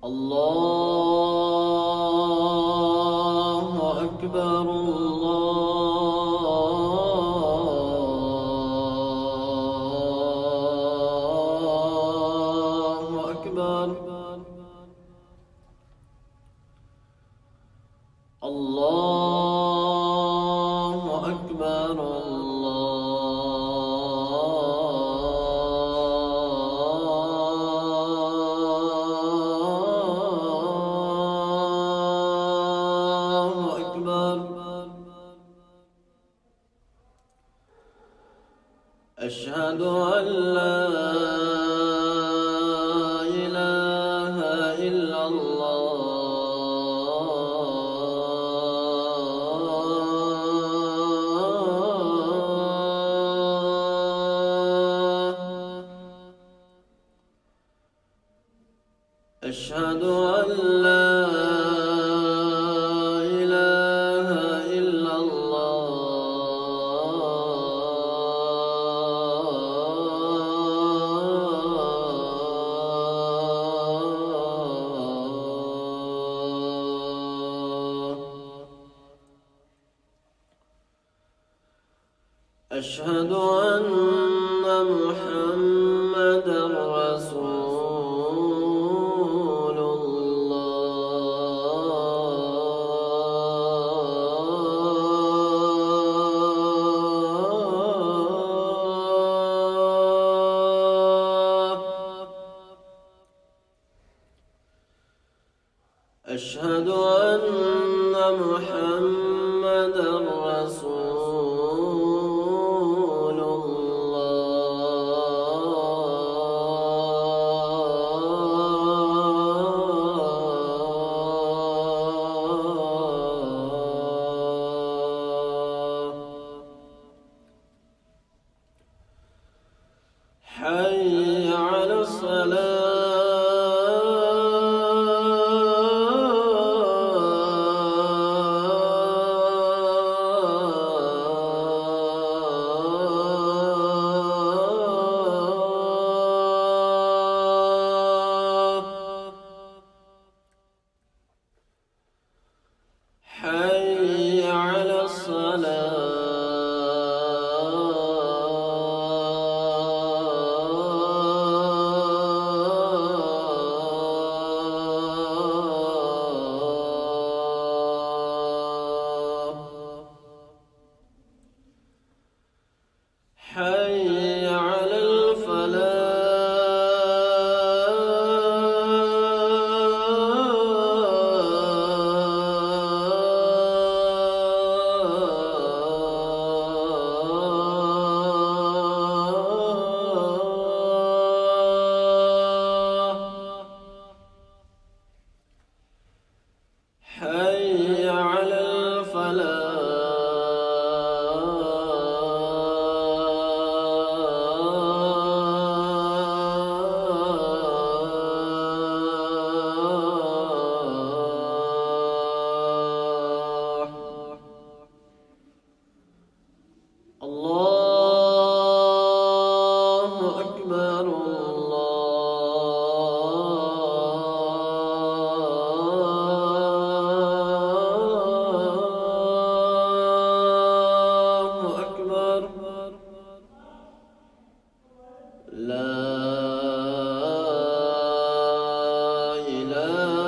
الله أكبر الله أكبر الله أكبر الله أكبر. أشهد أن لا إله إلا الله. أشهد أن لا إله إلا الله. أشهد أن محمدًا رسول الله. أشهد أن محمدًا رسول الله. حي على الصلاة. حي على الصلاة. حي على الفلاح. حي على الفلاح. الله أكبر الله أكبر. لا إله